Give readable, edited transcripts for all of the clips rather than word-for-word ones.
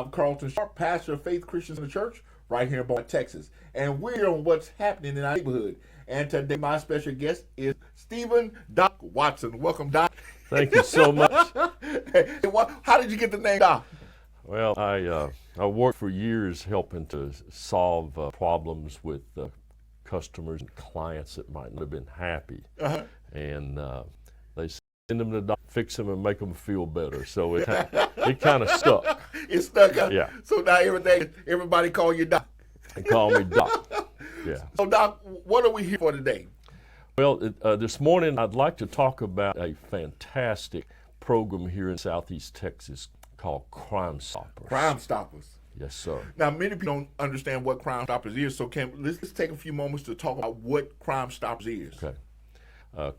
I'm Carlton Sharp, pastor of Faith Christians in the Church, right here in Beaumont, Texas. And we're on what's happening in our neighborhood. And today my special guest is Stephen Doc Watson. Welcome, Doc. Thank you so much. How did you get the name Doc? Well, I worked for years helping to solve problems with customers and clients that might not have been happy. And they send them to Doc, fix them and make them feel better. So it kind of stuck. It stuck, huh? Yeah. So now everybody call you Doc. They call me Doc. Yeah. So Doc, what are we here for today? Well, this morning I'd like to talk about a fantastic program here in Southeast Texas called Crime Stoppers. Crime Stoppers. Yes, sir. Now, many people don't understand what Crime Stoppers is, so let's take a few moments to talk about what Crime Stoppers is. Okay.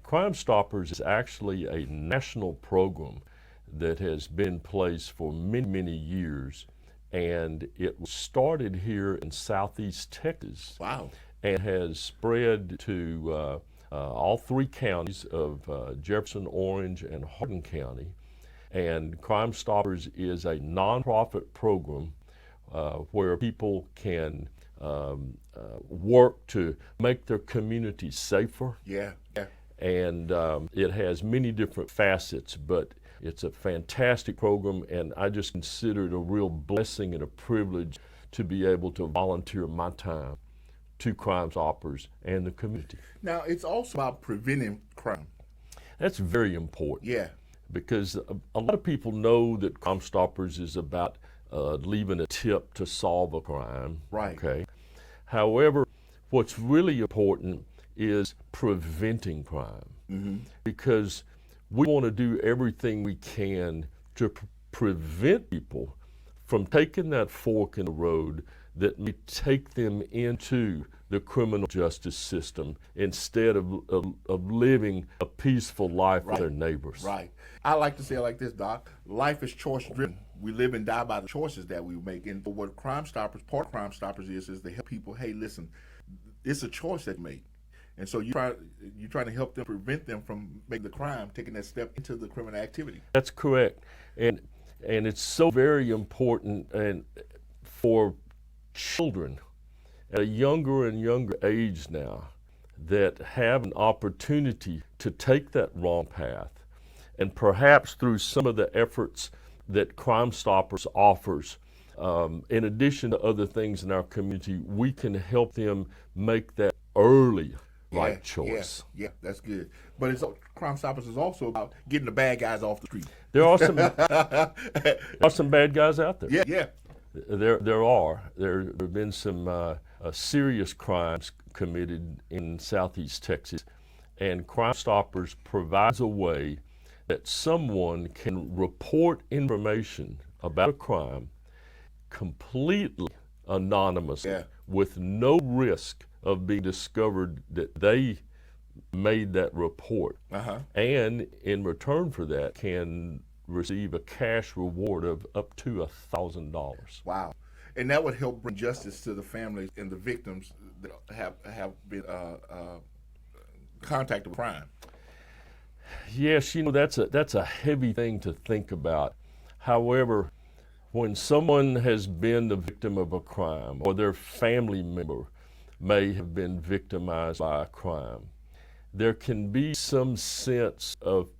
Crime Stoppers is actually a national program that has been in place for many, many years, and it was started here in Southeast Texas. Wow. And has spread to all three counties of Jefferson, Orange, and Hardin County. And Crime Stoppers is a nonprofit program where people can work to make their communities safer. Yeah. And it has many different facets, but it's a fantastic program, and I just consider it a real blessing and a privilege to be able to volunteer my time to Crime Stoppers and the community. Now, it's also about preventing crime. That's very important. Yeah. Because a lot of people know that Crime Stoppers is about leaving a tip to solve a crime. Right. Okay. However, what's really important is preventing crime. Because we want to do everything we can to prevent people from taking that fork in the road that may take them into the criminal justice system instead of living a peaceful life with their neighbors. Right. I like to say it like this, Doc. Life is choice driven. We live and die by the choices that we make. And what Crime Stoppers, part of Crime Stoppers is to help people, hey, listen, it's a choice that you make. And so you're trying to help them, prevent them from making the crime, taking that step into the criminal activity. That's correct. And it's so very important and for children at a younger and younger age now that have an opportunity to take that wrong path. And perhaps through some of the efforts that Crime Stoppers offers, in addition to other things in our community, we can help them make that early right choice. Yeah, that's good. But Crime Stoppers is also about getting the bad guys off the street. There are some bad guys out there. Yeah. There have been some serious crimes committed in Southeast Texas, and Crime Stoppers provides a way that someone can report information about a crime completely anonymously with no risk of being discovered that they made that report. And in return for that can receive a cash reward of up to $1,000. Wow. And that would help bring justice to the families and the victims that have been contacted with crime. Yes, that's a heavy thing to think about. However, when someone has been the victim of a crime or their family member may have been victimized by a crime, there can be some sense of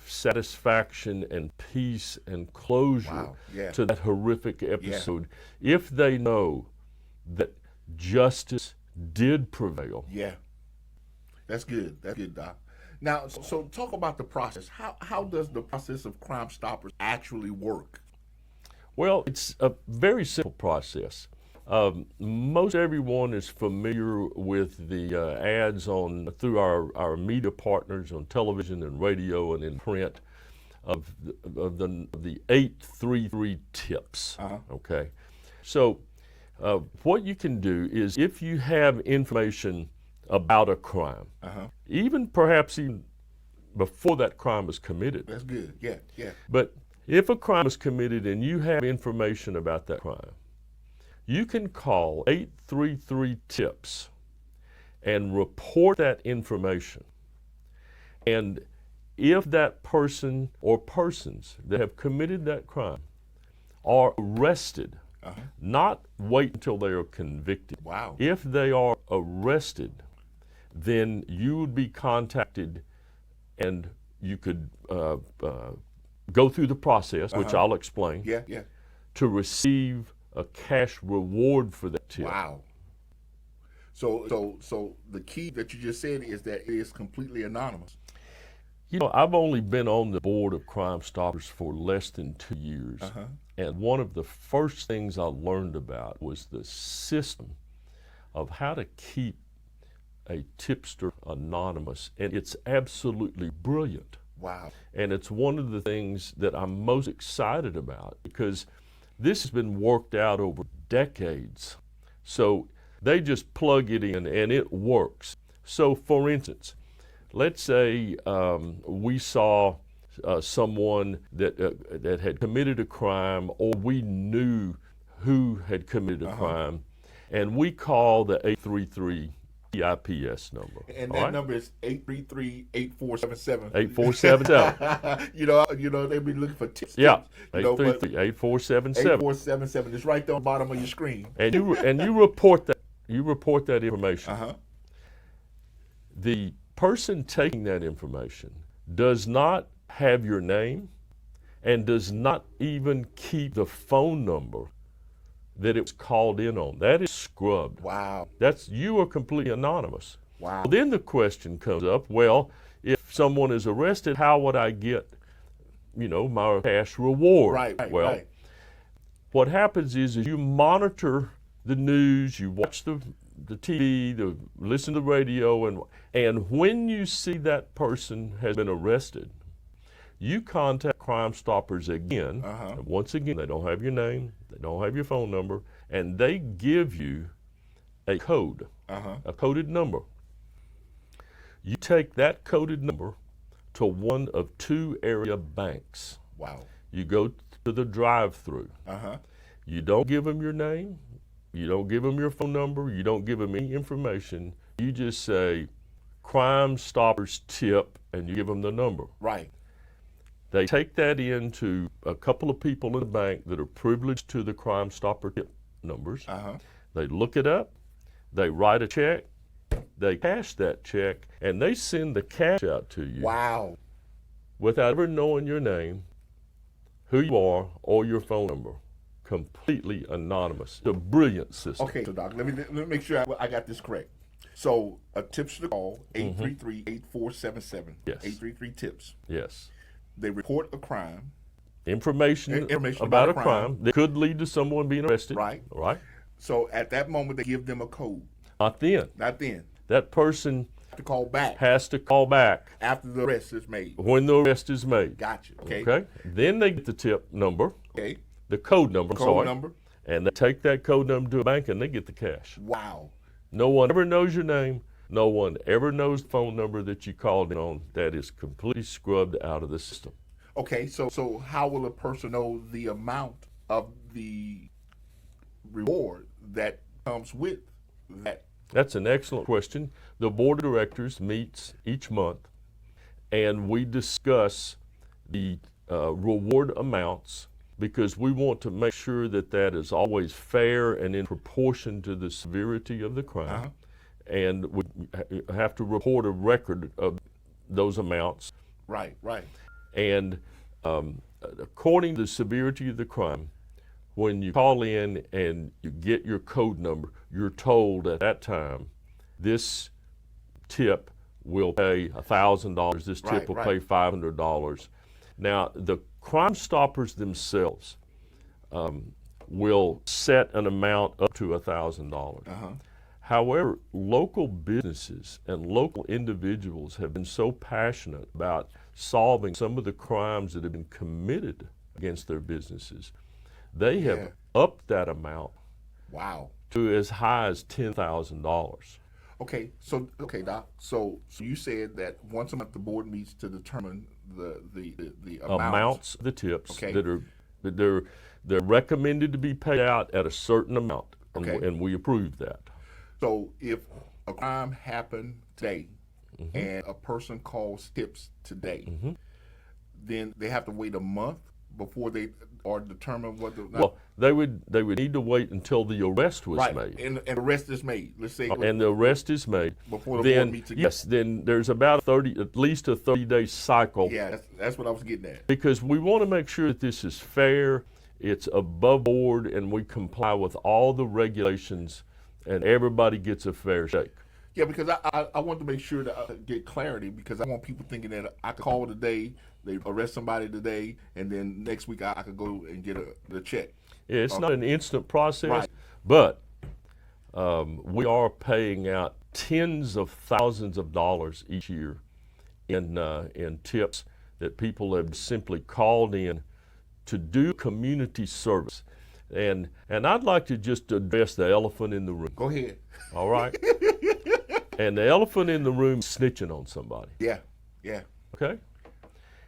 satisfaction and peace and closure to that horrific episode if they know that justice did prevail. Yeah. That's good. That's good, Doc. Now, so talk about the process. How does the process of Crime Stoppers actually work? Well, it's a very simple process. Most everyone is familiar with the ads through our media partners on television and radio and in print of the 833 tips. Okay, so what you can do is if you have information about a crime, perhaps even before that crime was committed. That's good. Yeah. But if a crime is committed and you have information about that crime, you can call 833 TIPS and report that information. And if that person or persons that have committed that crime are arrested, Uh-huh. not wait until they are convicted. Wow. If they are arrested, then you would be contacted and you could go through the process, which I'll explain, Yeah, yeah. to receive a cash reward for that tip. Wow. So the key that you just said is that it is completely anonymous. You know, I've only been on the board of Crime Stoppers for less than 2 years. And one of the first things I learned about was the system of how to keep a tipster anonymous. And it's absolutely brilliant. Wow. And it's one of the things that I'm most excited about because this has been worked out over decades. So they just plug it in and it works. So for instance, let's say we saw someone that had committed a crime, or we knew who had committed a crime, and we call the 833 PIPS number. And all that right? number is 833-8477. 8477. you know, they've been looking for tips. Yeah, You know, but 833-8477. 8477 is right there on the bottom of your screen. And you report that. You report that information. The person taking that information does not have your name and does not even keep the phone number that it was called in on. That is scrubbed. Wow. You are completely anonymous. Wow. Well, then the question comes up, well, if someone is arrested, how would I get, my cash reward? Right. Well, what happens is you monitor the news, you watch the TV, listen to the radio, and when you see that person has been arrested, you contact Crime Stoppers again. And once again, they don't have your name, they don't have your phone number, and they give you a code, a coded number. You take that coded number to one of 2 area banks. Wow. You go to the drive-through. You don't give them your name. You don't give them your phone number. You don't give them any information. You just say, Crime Stoppers tip, and you give them the number. Right. They take that into a couple of people in the bank that are privileged to the Crime Stopper tip numbers. They look it up. They write a check. They cash that check, and they send the cash out to you. Wow. Without ever knowing your name, who you are, or your phone number. Completely anonymous. It's a brilliant system. Okay, so Doc, let me make sure I got this correct. So a tipster call, 833-8477. Yes. 833 tips. Yes. They report a crime. Information about a crime that could lead to someone being arrested. Right. Right. So at that moment, they give them a code. Not then. Not then. That person To call back has to call back after the arrest is made. when the arrest is made. Gotcha. Okay. Okay. Then they get the tip number, Okay. the code number, Code number. and they take that code number to a bank and they get the cash. Wow. No one ever knows your name. No one ever knows the phone number that you called in on. That is completely scrubbed out of the system. Okay. So how will a person know the amount of the reward that comes with that? That's an excellent question. The board of directors meets each month, and we discuss the reward amounts because we want to make sure that that is always fair and in proportion to the severity of the crime. And we have to report a record of those amounts. Right. Right. And according to the severity of the crime, when you call in and you get your code number, you're told at that time, this tip will pay $1,000, this tip will pay $500. Now, the Crime Stoppers themselves will set an amount up to $1,000. However, local businesses and local individuals have been so passionate about solving some of the crimes that have been committed against their businesses. They have upped that amount to as high as $10,000. Okay, Doc. So you said that once a month the board meets to determine the amounts of the tips Okay. that they're recommended to be paid out at a certain amount, Okay. and we approve that. So if a crime happened today and a person calls tips today, then they have to wait a month before they or determine what the Well, they would need to wait until the arrest was right made. and the arrest is made. Let's say And the arrest is made. before the board Then meets again. yes, then there's about at least a 30-day cycle. Yeah, that's what I was getting at. Because we want to make sure that this is fair, it's above board, and we comply with all the regulations, and everybody gets a fair shake. Yeah, because I want to make sure that I get clarity, because I want people thinking that I could call today, they arrest somebody today, and then next week I could go and get the check. Yeah, it's not an instant process, Right. but we are paying out tens of thousands of dollars each year in tips that people have simply called in to do community service. And I'd like to just address the elephant in the room. Go ahead. All right? And the elephant in the room is snitching on somebody. Yeah, yeah. Okay?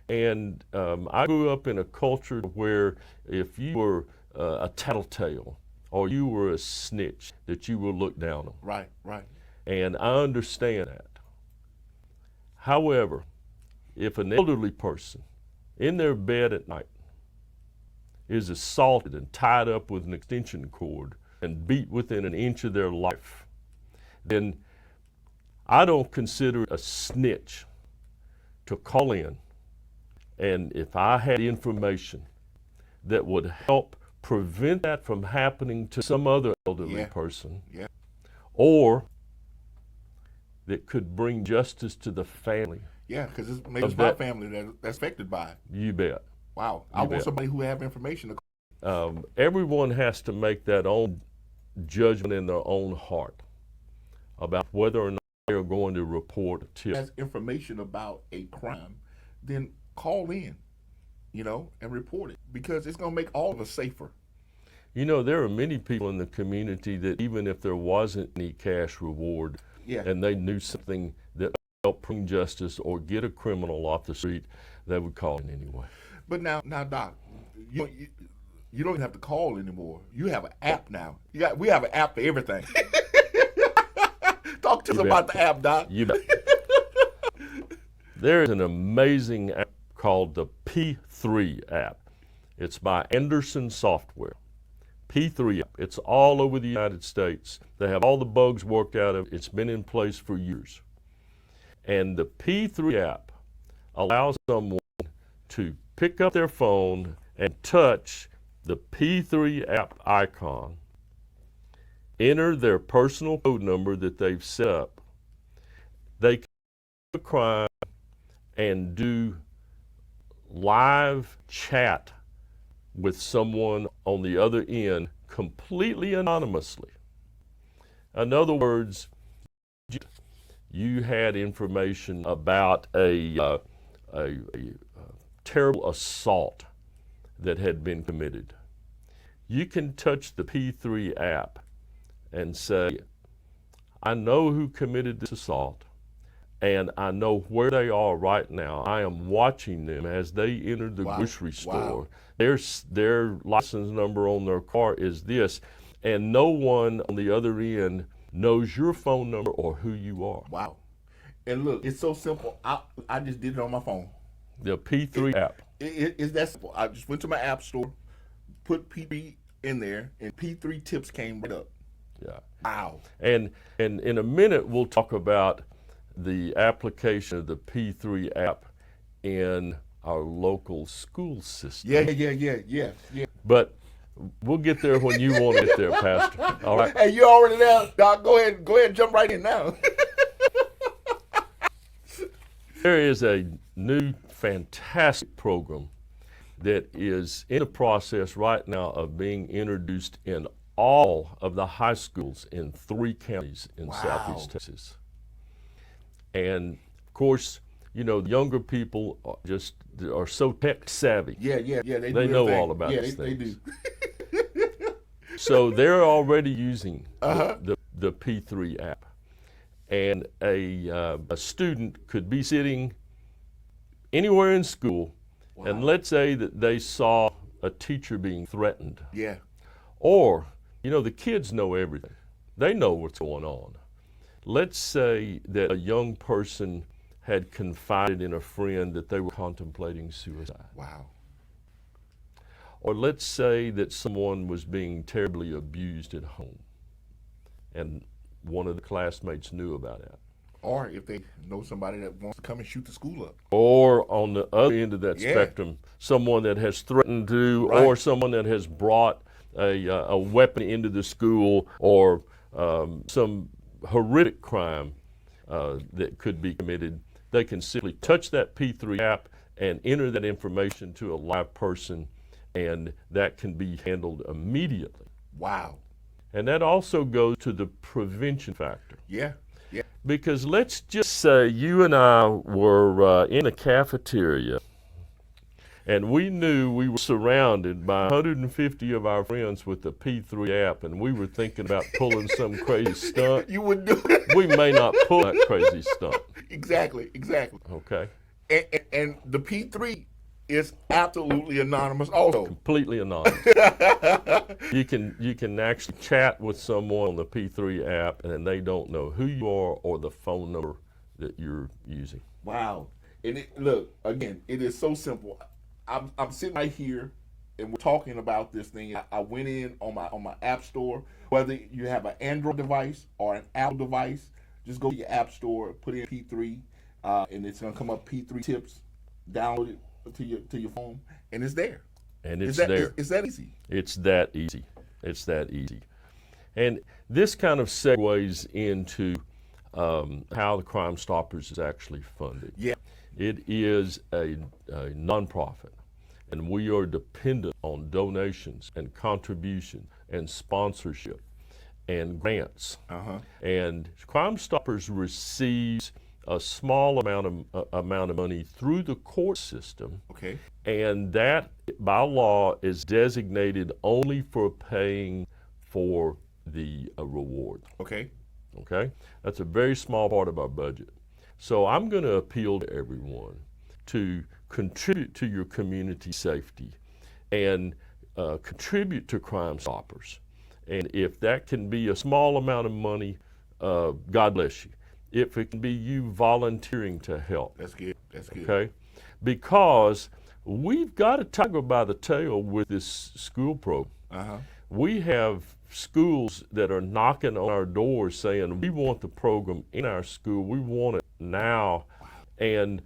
And I grew up in a culture where if you were a tattletale or you were a snitch, that you were looked down on. Right, right. And I understand that. However, if an elderly person in their bed at night is assaulted and tied up with an extension cord and beat within an inch of their life, then I don't consider it a snitch to call in. And if I had information that would help prevent that from happening to some other elderly person, Yeah. or that could bring justice to the family, Yeah, because maybe it's my family that's affected by it. you bet. Wow. I want somebody who have information to Everyone has to make that own judgment in their own heart about whether or not they're going to report a tip. has information about a crime, then call in, and report it, because it's going to make all of us safer. You know, there are many people in the community that even if there wasn't any cash reward, Yeah. and they knew something that helped bring justice or get a criminal off the street, they would call in anyway. But now, Doc, you don't even have to call anymore. You have an app now. We have an app for everything. Talk to us about the app, Doc. You bet. There is an amazing app called the P3 app. It's by Anderson Software. P3 app. It's all over the United States. They have all the bugs worked out of it. It's been in place for years. And the P3 app allows someone to pick up their phone and touch the P3 app icon, enter their personal code number that they've set up. They can do a crime and do live chat with someone on the other end completely anonymously. In other words, you had information about a terrible assault that had been committed. You can touch the P3 app and say, I know who committed this assault, and I know where they are right now. I am watching them as they enter the grocery store. Their license number on their car is this, and no one on the other end knows your phone number or who you are. Wow. And look, it's so simple. I just did it on my phone. The P3 app. It's that simple. I just went to my app store, put P3 in there, and P3 tips came right up. Yeah. Wow. And in a minute, we'll talk about the application of the P3 app in our local school system. Yeah. But we'll get there when you want to get there, Pastor. All right. Hey, you already there, Doc. Go ahead and jump right in now. There is a new fantastic program that is in the process right now of being introduced in all of the high schools in 3 counties in Southeast Texas. And of course, the younger people are so tech savvy. Yeah. They know all about these they things. do. So they're already using the P3 app. And a student could be sitting anywhere in school, and let's say that they saw a teacher being threatened. Yeah. Or, the kids know everything. They know what's going on. Let's say that a young person had confided in a friend that they were contemplating suicide. Wow. Or let's say that someone was being terribly abused at home, and one of the classmates knew about that. Or if they know somebody that wants to come and shoot the school up. Or on the other end of that Yeah. spectrum, someone that has threatened to, Right. or someone that has brought a weapon into the school, or some horrific crime that could be committed. They can simply touch that P3 app and enter that information to a live person, and that can be handled immediately. Wow. And that also goes to the prevention factor. Yeah. Yeah. Because let's just say you and I were in a cafeteria, and we knew we were surrounded by 150 of our friends with the P3 app, and we were thinking about pulling some crazy stunt. You would do it. We may not pull that crazy stunt. Exactly. Okay. And the P3 is absolutely anonymous also. Completely anonymous. You can actually chat with someone on the P3 app, and they don't know who you are or the phone number that you're using. Wow. And look, again, it is so simple. I'm sitting right here and we're talking about this thing. I went in on my app store. Whether you have an Android device or an Apple device, just go to your app store, put in P3, and it's gonna come up P3 tips, download it to your phone, and it's there. And it's there. there. It's that easy. It's that easy. It's that easy. And this kind of segues into how the Crime Stoppers is actually funded. Yeah. It is a nonprofit, and we are dependent on donations and contribution and sponsorship and grants. And Crime Stoppers receives a small amount of money through the court system. Okay. And that, by law, is designated only for paying for the reward. Okay. Okay? That's a very small part of our budget. So I'm going to appeal to everyone to contribute to your community safety and contribute to Crime Stoppers. And if that can be a small amount of money, God bless you. If it can be you volunteering to help. That's good. That's good. Okay? Because we've got a tiger by the tail with this school program. We have schools that are knocking on our doors saying, we want the program in our school. We want it now. And,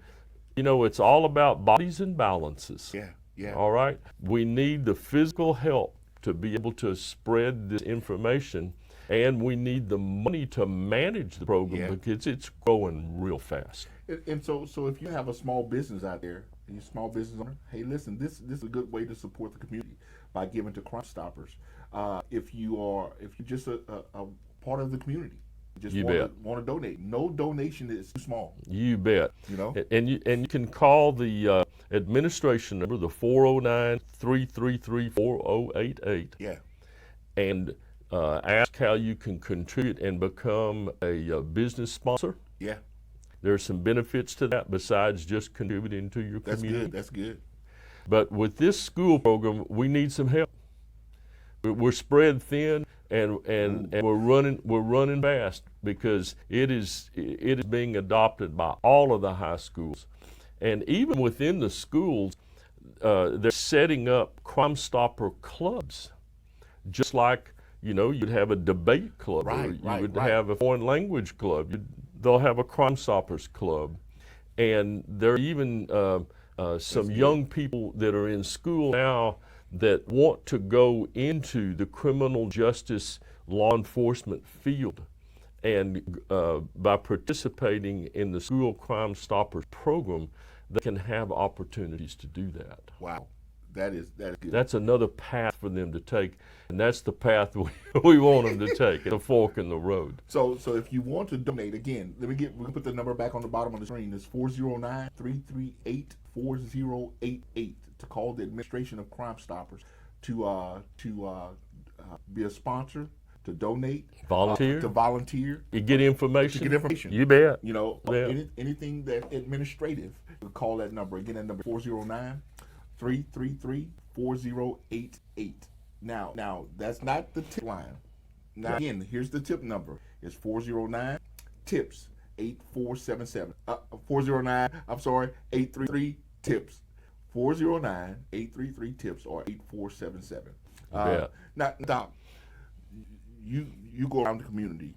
you know, it's all about bodies and balances. Yeah. All right? We need the physical help to be able to spread this information, and we need the money to manage the program because it's growing real fast. And so if you have a small business out there, and you're a small business owner, hey, listen, this is a good way to support the community by giving to Crime Stoppers. If you're just a part of the community, just want to donate. No donation is too small. You bet. You know, and you can call the administration number, the 409-333-4088. Yeah. And ask how you can contribute and become a business sponsor. Yeah. There's some benefits to that besides just contributing to your community. That's good. But with this school program, we need some help. We're spread thin, and we're running fast because it is being adopted by all of the high schools, and even within the schools, they're setting up Crime Stopper clubs, just like you'd have a debate club, or you would have a foreign language club. They'll have a Crime Stoppers club, and there are even some young people that are in school now that want to go into the criminal justice law enforcement field, and by participating in the School Crime Stoppers program, they can have opportunities to do that. Wow, that is good. That's another path for them to take, and that's the path we want them to take. The fork in the road. So if you want to donate, again, we'll put the number back on the bottom of the screen. It's 409-338-4088 to call the administration of Crime Stoppers to be a sponsor, to donate, volunteer, you get information. You bet. Anything that administrative, you call that number. Again, that number 409-333-4088. Now that's not the tip line. Now again, here's the tip number. It's 409 tips 8477. 409. I'm sorry, 833 tips 409-833-TIPS or 8477. Yeah. Now, Doc, you go around the community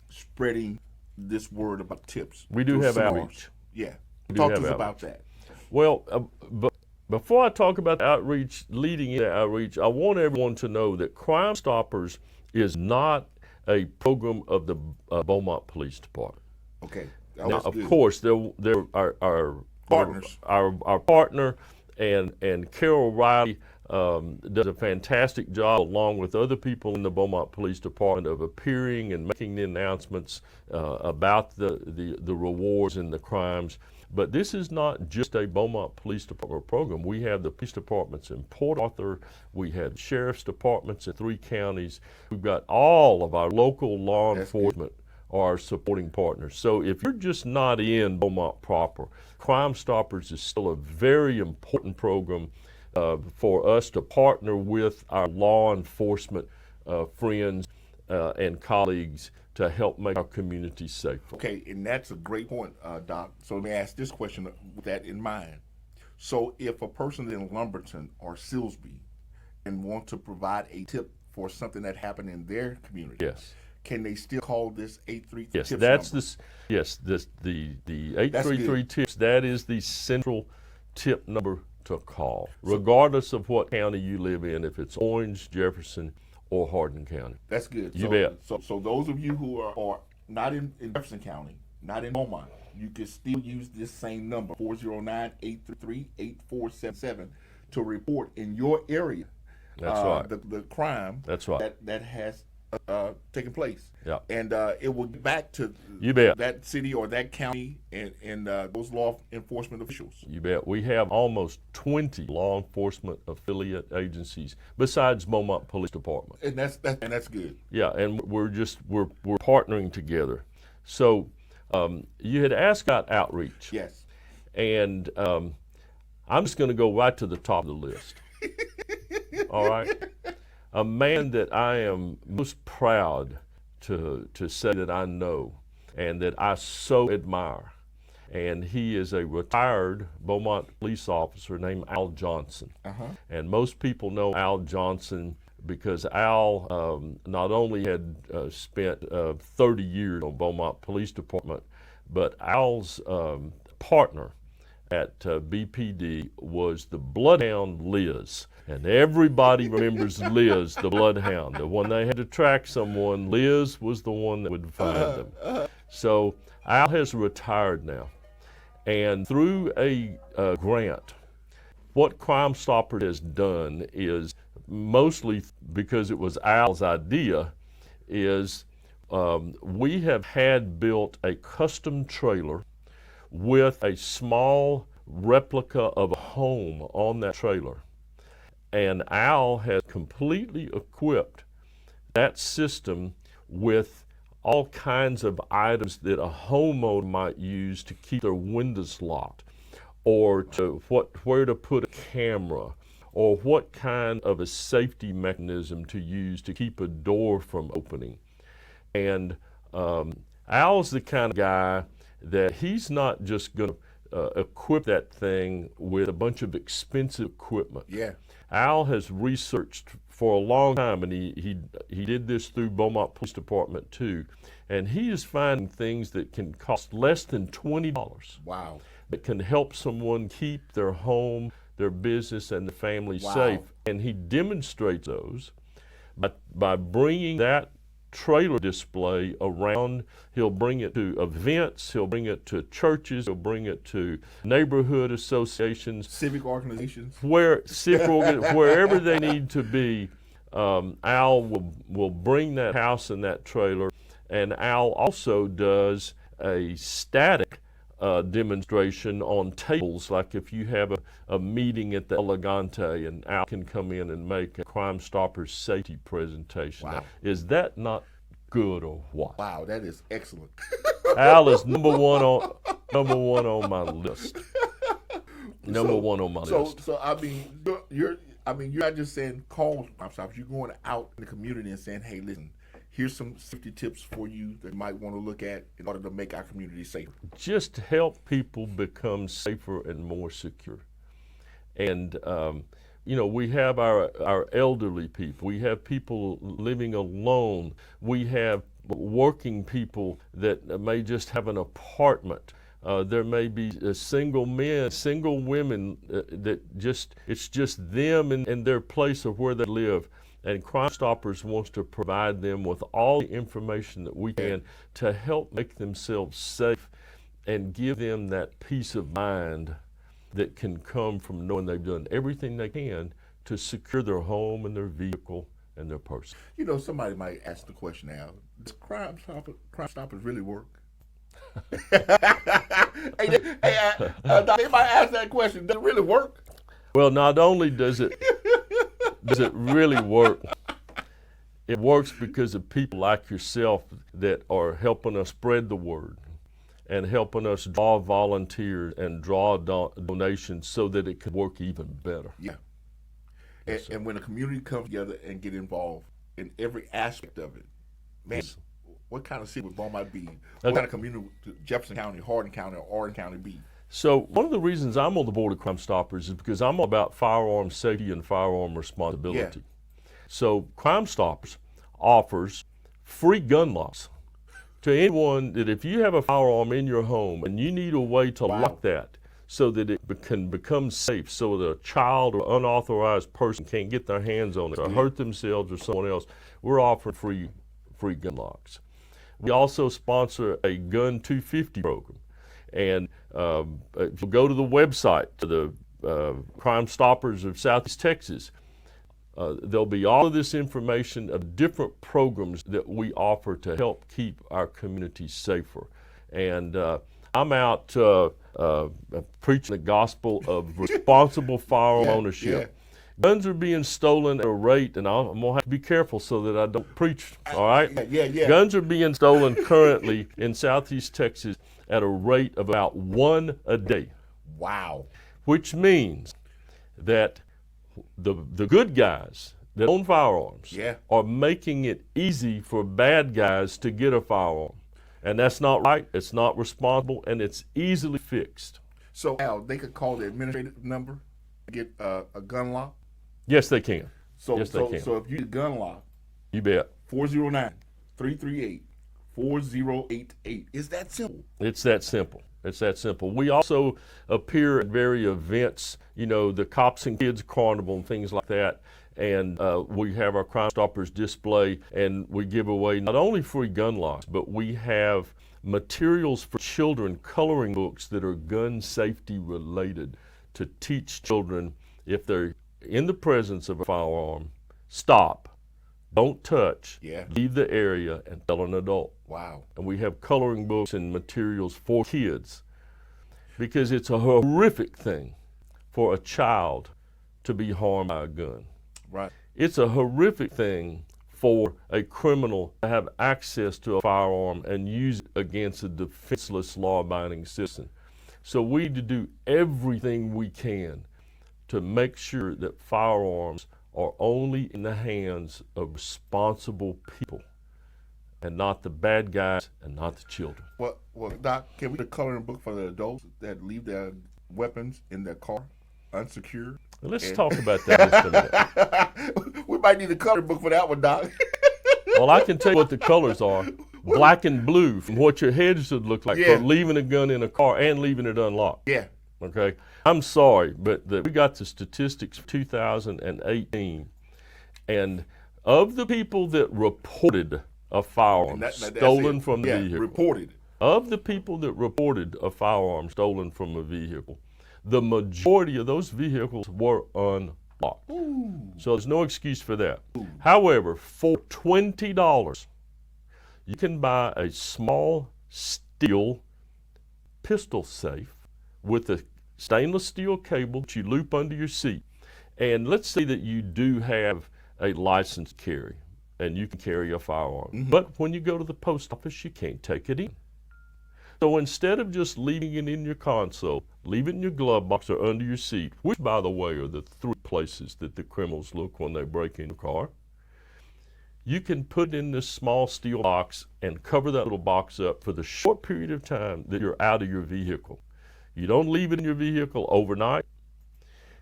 spreading this word about tips. We do through have seminars. outreach. Yeah. We do Talk to have us outreach. about that. Well, but before I talk about the outreach, leading into outreach, I want everyone to know that Crime Stoppers is not a program of the Beaumont Police Department. Okay. Now, That's of good. course, they're our Partners. our partner, and Carol Riley does a fantastic job, along with other people in the Beaumont Police Department, of appearing and making the announcements about the rewards and the crimes. But this is not just a Beaumont Police Department program. We have the police departments in Port Arthur. We have sheriff's departments in 3 counties. We've got all of our local law enforcement are supporting partners. So if you're just not in Beaumont proper, Crime Stoppers is still a very important program for us to partner with our law enforcement friends and colleagues to help make our community safer. Okay, and that's a great point, Doc. So let me ask this question with that in mind. So if a person in Lumberton or Silsbee and want to provide a tip for something that happened in their community, Yes. can they still call this 833 Yes, tips that's number? the 833 good. tips. That is the central tip number to call, regardless of what county you live in, if it's Orange, Jefferson, or Hardin County. That's good. You bet. So those of you who are not in Jefferson County, not in Beaumont, you can still use this same number, 409-833-8477, to report in your area. That's right. The crime. That's right. That has taken place. Yeah. And it will get back to You bet. that city or that county and those law enforcement officials. You bet. We have almost 20 law enforcement affiliate agencies besides Beaumont Police Department. And that's good. Yeah, and we're partnering together. So you had asked about outreach. Yes. And I'm just going to go right to the top of the list. All right? A man that I am most proud to say that I know and that I so admire. And he is a retired Beaumont police officer named Al Johnson. And most people know Al Johnson because Al not only had spent 30 years on Beaumont Police Department, but Al's partner at BPD was the bloodhound Liz. And everybody remembers Liz, the bloodhound. When they had to track someone, Liz was the one that would find them. So Al has retired now. And through a grant, what Crime Stoppers has done is, mostly because it was Al's idea, is we have had built a custom trailer with a small replica of a home on that trailer. And Al has completely equipped that system with all kinds of items that a homeowner might use to keep their windows locked, or to where to put a camera, or what kind of a safety mechanism to use to keep a door from opening. And Al's the kind of guy that he's not just going to equip that thing with a bunch of expensive equipment. Yeah. Al has researched for a long time, and he did this through Beaumont Police Department too, and he is finding things that can cost less than $20. Wow. That can help someone keep their home, their business, and their family safe. And he demonstrates those by bringing that trailer display around. He'll bring it to events, he'll bring it to churches, he'll bring it to neighborhood associations, Civic organizations. Wherever they need to be. Al will bring that house and that trailer, and Al also does a static demonstration on tables, like if you have a meeting at the Elegante, and Al can come in and make a Crime Stoppers safety presentation. Wow. Now, is that not good or what? Wow, that is excellent. Al is number one on my list. Number one on my list. So I mean, you're not just saying call Crime Stoppers. You're going out in the community and saying, hey, listen, here's some safety tips for you that you might want to look at in order to make our community safer. Just help people become safer and more secure. And we have our elderly people. We have people living alone. We have working people that may just have an apartment. There may be single men, single women it's just them and their place of where they live. And Crime Stoppers wants to provide them with all the information that we can to help make themselves safe and give them that peace of mind that can come from knowing they've done everything they can to secure their home and their vehicle and their person. Somebody might ask the question now, does Crime Stoppers really work? They might ask that question, does it really work? Well, not only does it really work, it works because of people like yourself that are helping us spread the word and helping us draw volunteers and draw donations so that it can work even better. Yeah. And when the community comes together and get involved in every aspect of it, man, what kind of city would Beaumont be? What kind of community would Jefferson County, Hardin County, or Orange County be? So one of the reasons I'm on the board of Crime Stoppers is because I'm all about firearm safety and firearm responsibility. Yeah. So Crime Stoppers offers free gun locks to anyone that if you have a firearm in your home and you need a way to lock that so that it can become safe, so that a child or unauthorized person can't get their hands on it or hurt themselves or someone else, we're offering free gun locks. We also sponsor a Gun 250 program. And if you go to the website, to the Crime Stoppers of Southeast Texas, there'll be all of this information of different programs that we offer to help keep our communities safer. And I'm out preaching the gospel of responsible firearm ownership. Yeah. Guns are being stolen at a rate, and I'm going to have to be careful so that I don't preach, all right? Yeah. Guns are being stolen currently in Southeast Texas at a rate of about 1 a day. Wow. Which means that the good guys that own firearms are making it easy for bad guys to get a firearm. And that's not right, it's not responsible, and it's easily fixed. So, Al, they could call the administrative number to get a gun lock? Yes, they can. So they can. So if you get a gun lock, you bet. 409-338-4088. Is that simple? It's that simple. It's that simple. We also appear at various events, the Cops and Kids Carnival and things like that. And we have our Crime Stoppers display, and we give away not only free gun locks, but we have materials for children, coloring books that are gun safety related to teach children if they're in the presence of a firearm, stop, don't touch, leave the area, and tell an adult. Wow. And we have coloring books and materials for kids because it's a horrific thing for a child to be harmed by a gun. Right. It's a horrific thing for a criminal to have access to a firearm and use it against a defenseless, law-abiding citizen. So we need to do everything we can to make sure that firearms are only in the hands of responsible people and not the bad guys and not the children. Well, Doc, can we get a coloring book for the adults that leave their weapons in their car unsecured? Let's talk about that just a minute. We might need a coloring book for that one, Doc. Well, I can tell you what the colors are. Black and blue, from what your head should look like for leaving a gun in a car and leaving it unlocked. Yeah. Okay. I'm sorry, but we got the statistics for 2018, and of the people that reported a firearm stolen from the vehicle, of the people that reported a firearm stolen from a vehicle, the majority of those vehicles were unlocked. Ooh. So there's no excuse for that. Ooh. However, for $20, you can buy a small steel pistol safe with a stainless steel cable that you loop under your seat. And let's say that you do have a license to carry and you can carry a firearm. Mm-hmm. But when you go to the post office, you can't take it in. So instead of just leaving it in your console, leave it in your glove box or under your seat, which, by the way, are the 3 places that the criminals look when they break in your car, you can put it in this small steel box and cover that little box up for the short period of time that you're out of your vehicle. You don't leave it in your vehicle overnight.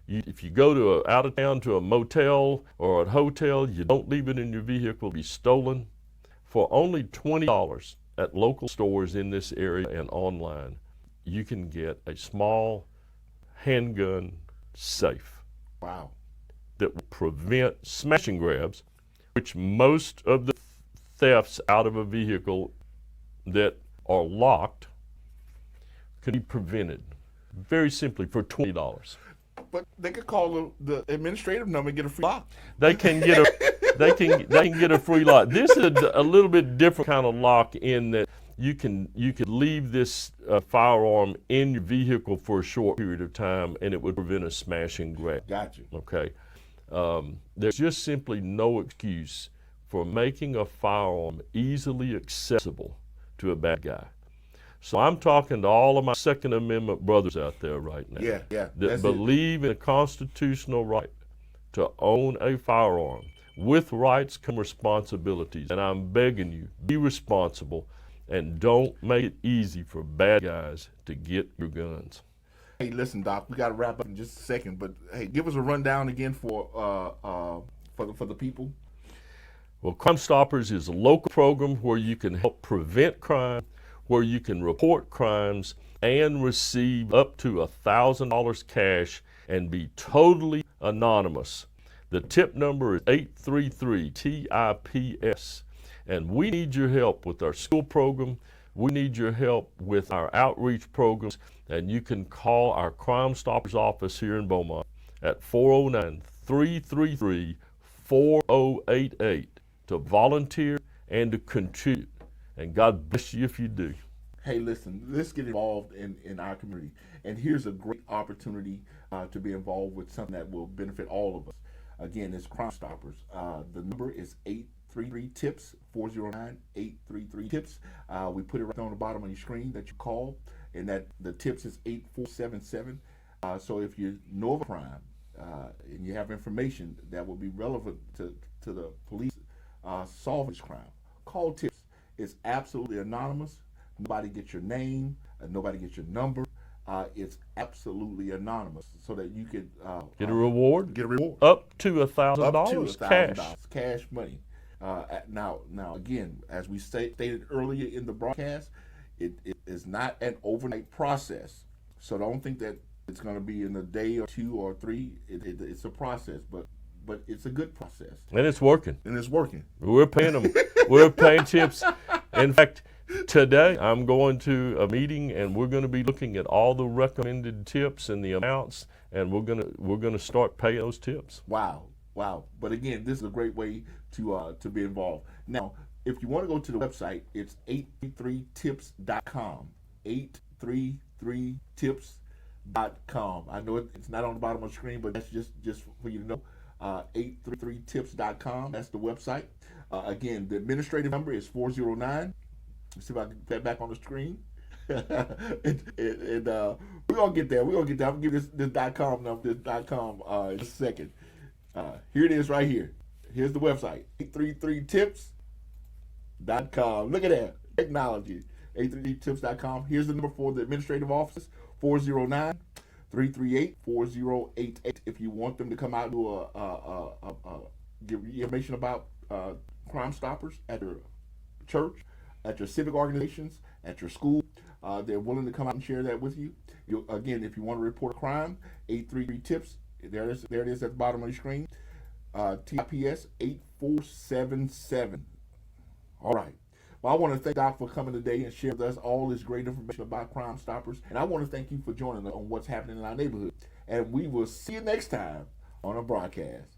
If you go to out of town to a motel or a hotel, you don't leave it in your vehicle, it'll be stolen. For only $20 at local stores in this area and online, you can get a small handgun safe. Wow. That will prevent smash and grabs, which most of the thefts out of a vehicle that are locked can be prevented very simply for $20. But they could call the administrative number and get a free lock. They can get a free lock. This is a little bit different kind of lock in that you could leave this firearm in your vehicle for a short period of time, and it would prevent a smash and grab. Gotcha. Okay. There's just simply no excuse for making a firearm easily accessible to a bad guy. So I'm talking to all of my Second Amendment brothers out there right now that believe in a constitutional right to own a firearm. With rights come responsibilities, and I'm begging you, be responsible and don't make it easy for bad guys to get your guns. Hey, listen, Doc, we got to wrap up in just a second, but hey, give us a rundown again for the people. Well, Crime Stoppers is a local program where you can help prevent crime, where you can report crimes and receive up to $1,000 cash and be totally anonymous. The tip number is 833-TIPS. And we need your help with our school program. We need your help with our outreach programs. And you can call our Crime Stoppers office here in Beaumont at 409-333-4088 to volunteer and to contribute. And God bless you if you do. Hey, listen, let's get involved in our community. And here's a great opportunity to be involved with something that will benefit all of us. Again, it's Crime Stoppers. The number is 833-TIPS, 409-833-TIPS. We put it right on the bottom of your screen that you call, and that the TIPS is 8477. So if you know of a crime and you have information that will be relevant to the police solving this crime, call TIPS. It's absolutely anonymous. Nobody gets your name. Nobody gets your number. It's absolutely anonymous, so that you could get a reward. Get a reward up to $1,000 cash. Cash money. Now, again, as we stated earlier in the broadcast, it is not an overnight process. So don't think that it's going to be in a day or two or three. It's a process, but it's a good process. And it's working. We're paying them. We're paying tips. In fact, today I'm going to a meeting, and we're going to be looking at all the recommended tips and the amounts, and we're going to start paying those tips. Wow. But again, this is a great way to be involved. Now, if you want to go to the website, it's 833tips.com. 833tips.com. I know it's not on the bottom of the screen, but that's just for you to know. 833tips.com. That's the website. Again, the administrative number is 409. Let's see if I can get that back on the screen. and we're gonna get there. I'm gonna give this .com number, this .com in a second. Here it is right here. Here's the website, 833tips.com. Look at that technology. 833tips.com. Here's the number for the administrative office, 409-338-4088. If you want them to come out to give you information about Crime Stoppers at your church, at your civic organizations, at your school, they're willing to come out and share that with you. Again, if you want to report a crime, 833-TIPS. There it is at the bottom of your screen. TIPS 8477. All right. Well, I want to thank Doc for coming today and sharing with us all this great information about Crime Stoppers. And I want to thank you for joining us on what's happening in our neighborhood. And we will see you next time on a broadcast.